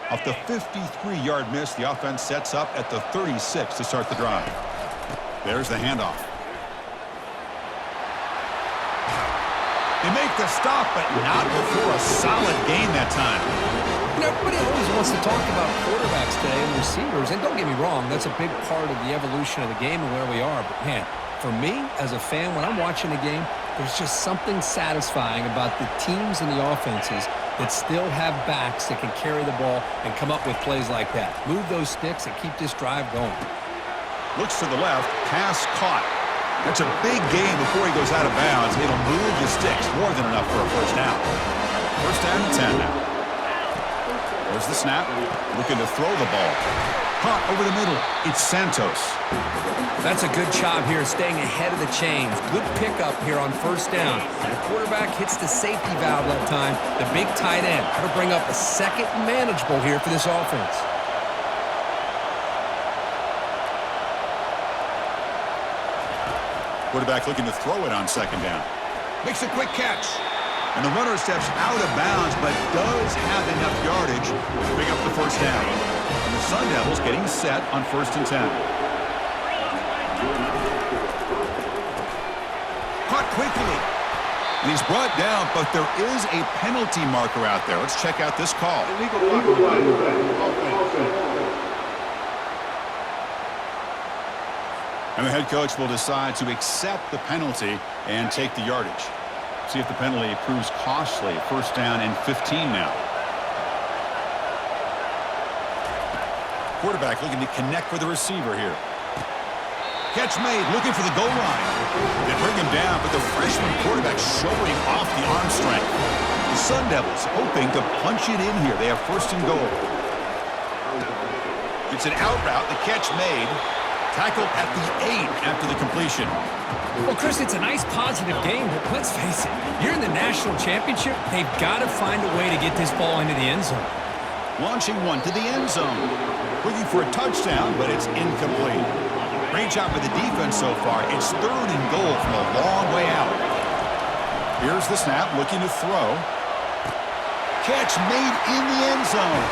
Off the 53-yard miss, the offense sets up at the 36 to start the drive. There's the handoff. They make the stop, but not before a solid gain that time. Everybody always wants to talk about quarterbacks today and receivers, and don't get me wrong, that's a big part of the evolution of the game and where we are. But, man, for me, as a fan, when I'm watching a game, there's just something satisfying about the teams and the offenses that still have backs that can carry the ball and come up with plays like that. Move those sticks and keep this drive going. Looks to the left, pass caught. That's a big gain before he goes out of bounds. It'll move the sticks, more than enough for a first down. First down and 10 now. There's the snap, looking to throw the ball. Caught over the middle. It's Santos. That's a good job here, staying ahead of the chains. Good pickup here on first down. The quarterback hits the safety valve that time. The big tight end. Got to bring up a second manageable here for this offense. Quarterback looking to throw it on second down. Makes a quick catch. And the runner steps out of bounds, but does have enough yardage to pick up the first down. And the Sun Devils getting set on first and 10. Caught quickly. And he's brought down, but there is a penalty marker out there. Let's check out this call. And the head coach will decide to accept the penalty and take the yardage. See if the penalty proves costly. First down and 15 now. Quarterback looking to connect with the receiver here. Catch made, looking for the goal line. They bring him down, but the freshman quarterback showing off the arm strength. The Sun Devils hoping to punch it in here. They have first and goal. It's an out route, the catch made. Tackled at the 8 after the completion. Well, Chris, it's a nice positive game, but let's face it, you're in the national championship. They've got to find a way to get this ball into the end zone. Launching one to the end zone. Looking for a touchdown, but it's incomplete. Great job by the defense so far. It's third and goal from a long way out. Here's the snap, looking to throw. Catch made in the end zone.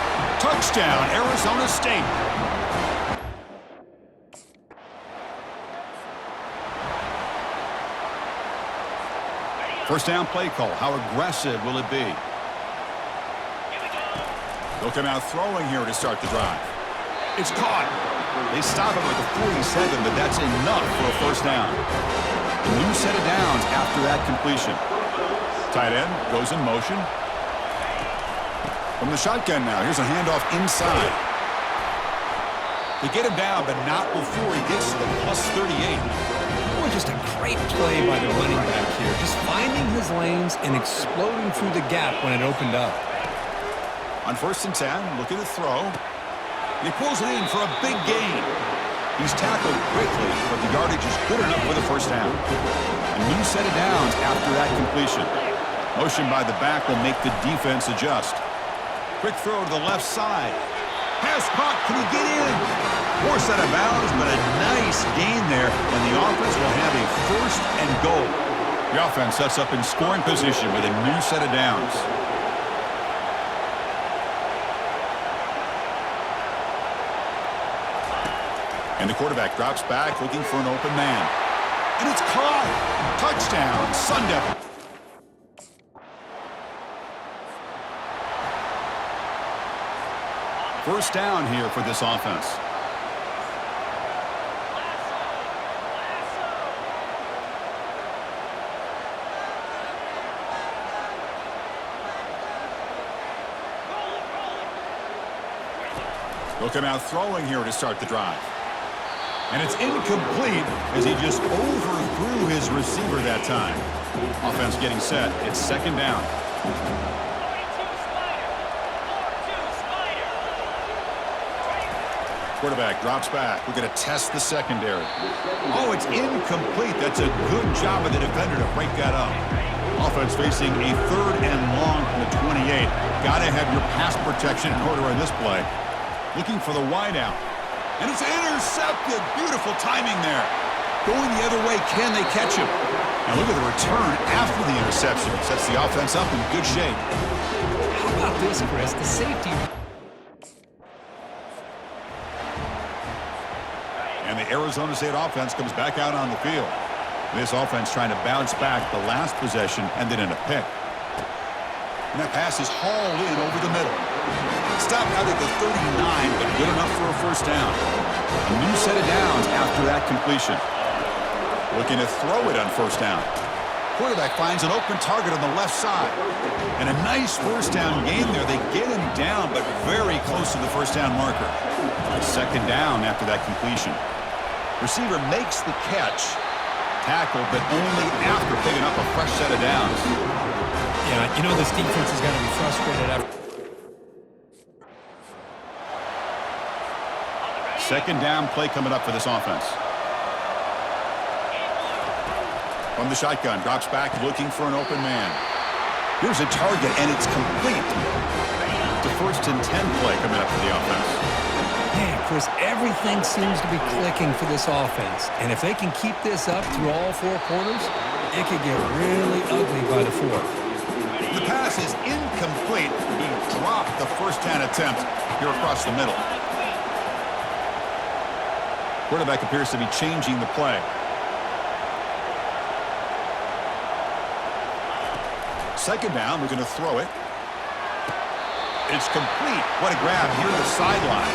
Touchdown, Arizona State. First down play call. How aggressive will it be? They'll come out throwing here to start the drive. It's caught. They stop him at the 47, but that's enough for a first down. A new set of downs after that completion. Tight end goes in motion. From the shotgun now. Here's a handoff inside. They get him down, but not before he gets to the plus 38. Just a great play by the running back here. Just finding his lanes and exploding through the gap when it opened up. On first and 10, looking to throw. He pulls it in for a big gain. He's tackled quickly, but the yardage is good enough for the first down. A new set of downs after that completion. Motion by the back will make the defense adjust. Quick throw to the left side. Pass caught. Can he get in? Forced out of bounds, but a nice gain there, and the offense will have a first and goal. The offense sets up in scoring position with a new set of downs. And the quarterback drops back, looking for an open man. And it's caught. Touchdown, Sun Devils. First down here for this offense. They'll come out throwing here to start the drive. And it's incomplete as he just overthrew his receiver that time. Offense getting set. It's second down. Quarterback drops back. We're going to test the secondary. Oh, it's incomplete. That's a good job of the defender to break that up. Offense facing a third and long from the 28. Got to have your pass protection in order in this play. Looking for the wideout. And it's intercepted. Beautiful timing there. Going the other way. Can they catch him? And look at the return after the interception. Sets the offense up in good shape. How about this, Chris? The safety And the Arizona State offense comes back out on the field. This offense trying to bounce back the last possession, ended in a pick. And that pass is hauled in over the middle. Stopped out at the 39, but good enough for a first down. A new set of downs after that completion. Looking to throw it on first down. Quarterback finds an open target on the left side. And a nice first down game there. They get him down, but very close to the first down marker. Second down after that completion. Receiver makes the catch. Tackle, but only after picking up a fresh set of downs. Yeah, you know this defense is going to be frustrated after. Second down play coming up for this offense. From the shotgun, drops back looking for an open man. Here's a target, and it's complete. The 1st and 10 play coming up for the offense. Man, Chris, everything seems to be clicking for this offense. And if they can keep this up through all 4 quarters, it could get really ugly by the 4th. The pass is incomplete. He dropped the first down attempt here across the middle. Quarterback appears to be changing the play. Second down, we're going to throw it. It's complete. What a grab near the sideline.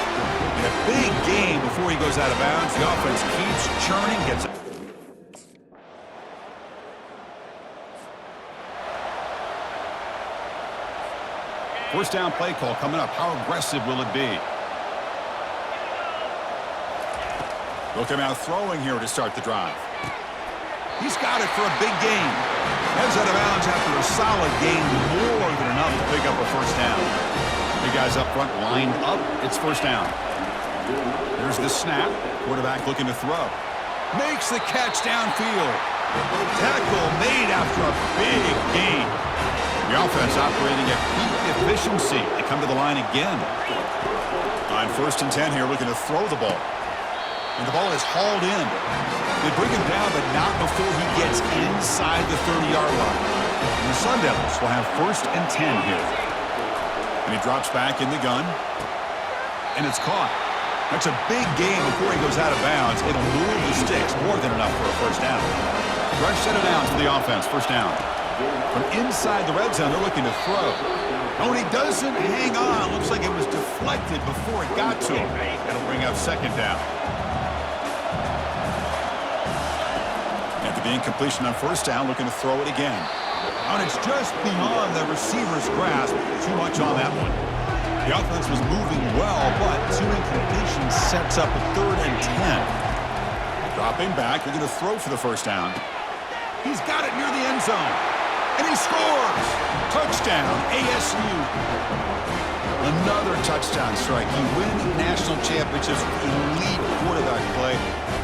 And a big gain before he goes out of bounds. The offense keeps churning, gets it. First down play call coming up. How aggressive will it be? They'll come out throwing here to start the drive. He's got it for a big gain. Heads out of bounds after a solid gain, more than enough to pick up a first down. The guys up front lined up. It's first down. There's the snap. Quarterback looking to throw. Makes the catch downfield. Tackle made after a big gain. The offense operating at peak efficiency. They come to the line again. On 1st and 10 here, looking to throw the ball. And the ball is hauled in. They bring him down, but not before he gets inside the 30-yard line. And the Sun Devils will have 1st and 10 here. And he drops back in the gun. And it's caught. That's a big gain before he goes out of bounds. It'll move the sticks, more than enough for a first down. Fresh set of downs for the offense, first down. From inside the red zone, they're looking to throw. Oh, and he doesn't hang on. Looks like it was deflected before it got to him. That'll bring up second down. After the incompletion on first down, looking to throw it again. And it's just beyond the receiver's grasp. Too much on that one. The offense was moving well, but 2 incompletions sets up a 3rd and 10. Dropping back, looking to throw for the first down. He's got it near the end zone. And he scores! Touchdown, ASU. Another touchdown strike. You win national championships with elite quarterback play.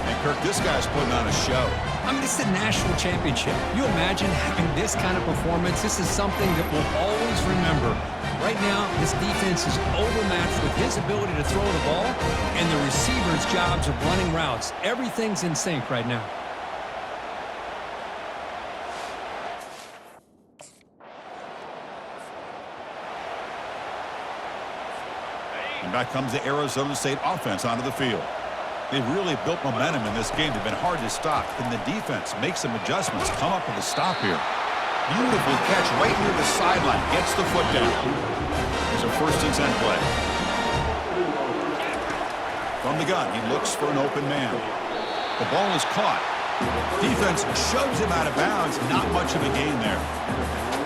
And, Kirk, this guy's putting on a show. I mean, this is a national championship. You imagine having this kind of performance? This is something that we'll always remember. Right now, this defense is overmatched with his ability to throw the ball and the receiver's jobs of running routes. Everything's in sync right now. And back comes the Arizona State offense onto the field. They've really built momentum in this game. They've been hard to stop. And the defense makes some adjustments, come up with a stop here. Beautiful catch right near the sideline. Gets the foot down. There's a 1st and 10 play. From the gun, he looks for an open man. The ball is caught. Defense shoves him out of bounds. Not much of a gain there.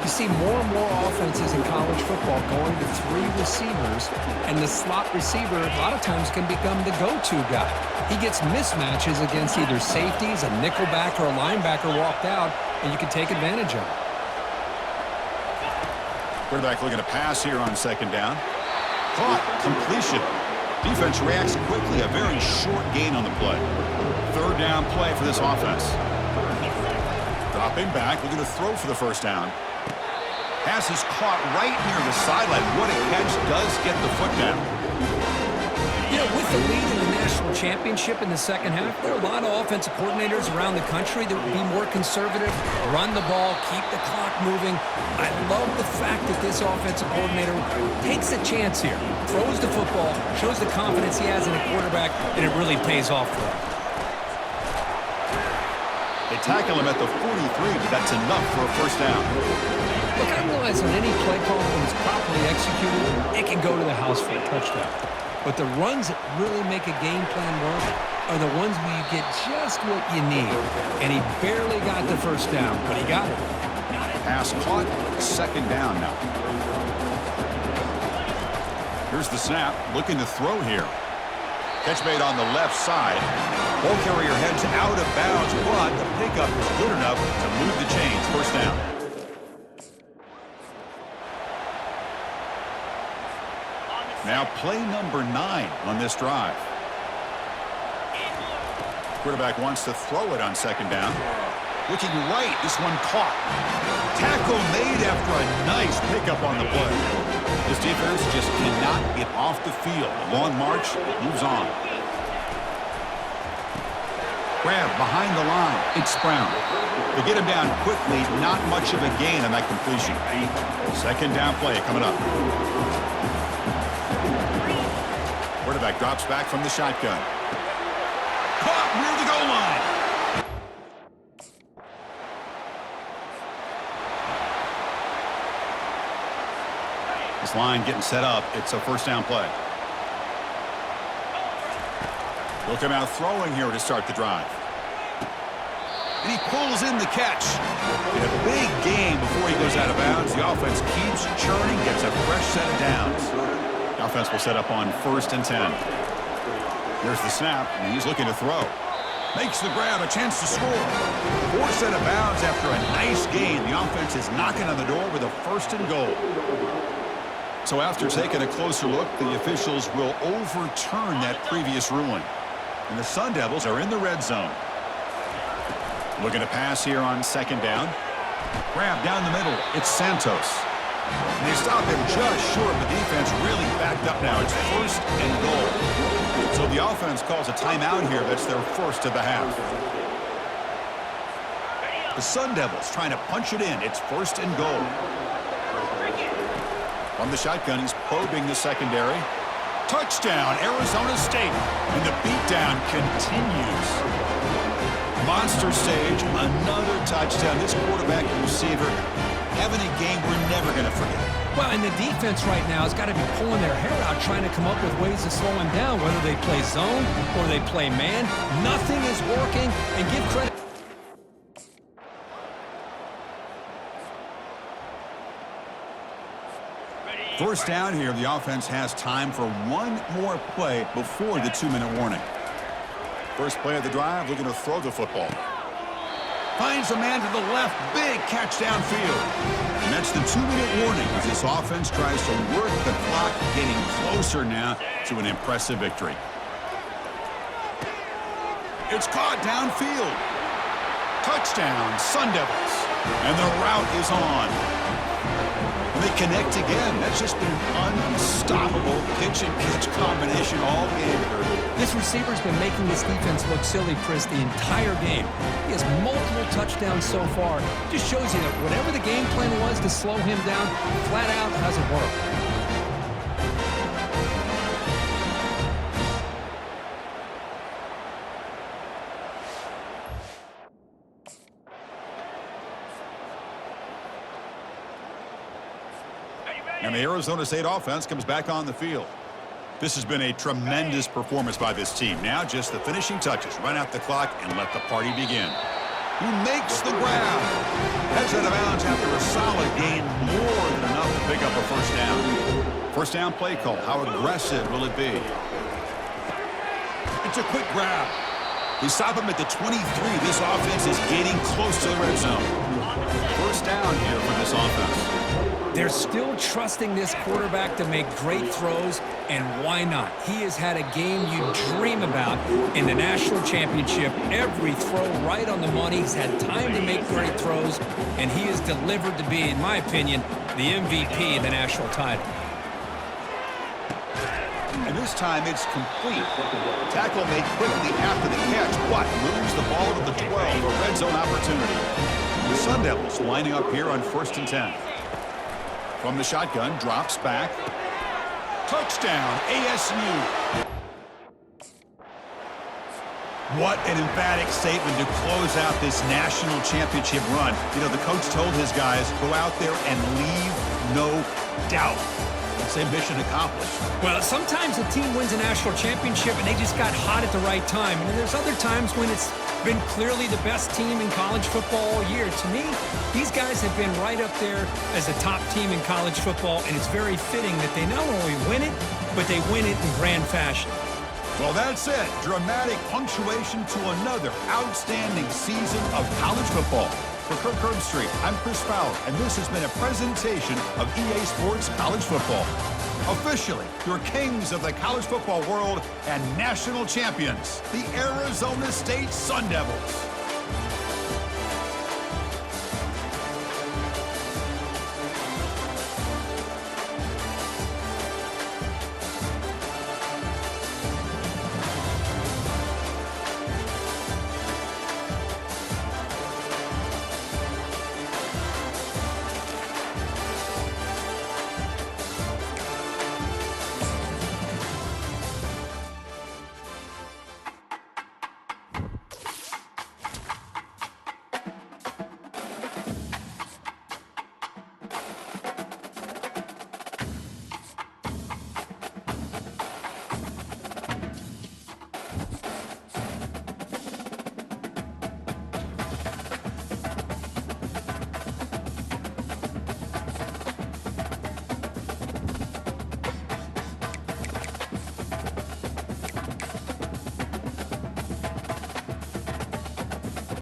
You see more and more offenses in college football going to 3 receivers, and the slot receiver a lot of times can become the go-to guy. He gets mismatches against either safeties, a nickelback, or a linebacker walked out, and you can take advantage of it. Quarterback looking to pass here on second down. Caught. Completion. Defense reacts quickly. A very short gain on the play. 3rd down play for this offense. Dropping back. Looking to throw for the first down. Pass is caught right near the sideline. What a catch. Does get the foot down. You know, with the lead in the national championship in the second half, there are a lot of offensive coordinators around the country that would be more conservative, run the ball, keep the clock moving. I love the fact that this offensive coordinator takes a chance here, throws the football, shows the confidence he has in a quarterback, and it really pays off for him. tackle him at the 43, but that's enough for a first down. Look, I realize on any play call, when it's properly executed, it can go to the house for a touchdown. But the runs that really make a game plan work are the ones where you get just what you need. And he barely got the first down, but he got it. Pass caught, second down now. Here's the snap, looking to throw here. Catch made on the left side. Ball carrier heads out of bounds, but the pickup is good enough to move the chains. First down. Now play number 9 on this drive. Quarterback wants to throw it on second down. Looking right, this one caught. Tackle made after a nice pickup on the play. This defense just cannot get off the field. A long march, moves on. Grab behind the line. It's Brown. They get him down quickly. Not much of a gain on that completion. Second down play coming up. Quarterback drops back from the shotgun. Caught near the goal line. This line getting set up. It's a first down play. Look him out throwing here to start the drive. And he pulls in the catch. In a big game before he goes out of bounds. The offense keeps churning, gets a fresh set of downs. The offense will set up on 1st and 10. Here's the snap, and he's looking to throw. Makes the grab, a chance to score. 4 set of bounds after a nice gain. The offense is knocking on the door with a 1st and goal. So after taking a closer look, the officials will overturn that previous ruling. And the Sun Devils are in the red zone. Looking to pass here on second down. Grab down the middle. It's Santos. And they stop him just short. The defense really backed up now. It's 1st and goal. So the offense calls a timeout here. That's their first of the half. The Sun Devils trying to punch it in. It's 1st and goal. From the shotgun, he's probing the secondary. Touchdown, Arizona State. And the beatdown continues. Monster stage, another touchdown. This quarterback and receiver having a game we're never going to forget. Well, and the defense right now has got to be pulling their hair out trying to come up with ways to slow him down, whether they play zone or they play man. Nothing is working, and give credit. First down here, the offense has time for one more play before the 2-minute warning. First play of the drive, looking to throw the football. Finds a man to the left, big catch downfield. And that's the 2-minute warning as this offense tries to work the clock, getting closer now to an impressive victory. It's caught downfield. Touchdown, Sun Devils. And the route is on. They connect again. That's just been an unstoppable pitch-and-catch combination all game. This receiver's been making this defense look silly, Chris, the entire game. He has multiple touchdowns so far. Just shows you that whatever the game plan was to slow him down, flat out hasn't worked. And the Arizona State offense comes back on the field. This has been a tremendous performance by this team. Now just the finishing touches. Run out the clock and let the party begin. Who makes the grab? Heads out of bounds after a solid gain, more than enough to pick up a first down. First down play call. How aggressive will it be? It's a quick grab. They stop him at the 23. This offense is getting close to the red zone. First down here for this offense. They're still trusting this quarterback to make great throws, and why not? He has had a game you dream about in the national championship. Every throw right on the money. He's had time to make great throws, and he has delivered to be, in my opinion, the MVP of the national title. And this time it's complete. Tackle made quickly after the catch, but moves the ball to the 12, a red zone opportunity. The Sun Devils lining up here on 1st and 10. From the shotgun, drops back. Touchdown, ASU. What an emphatic statement to close out this national championship run. You know, the coach told his guys, go out there and leave no doubt. Let's say mission accomplished. Well, sometimes a team wins a national championship and they just got hot at the right time. And then there's other times when it's been clearly the best team in college football all year. To me, these guys have been right up there as the top team in college football, and it's very fitting that they not only win it, but they win it in grand fashion. Well, that's it. Dramatic punctuation to another outstanding season of college football. For Kirk Herbstreit, I'm Chris Fowler, and this has been a presentation of EA Sports College Football. Officially, your kings of the college football world and national champions, the Arizona State Sun Devils.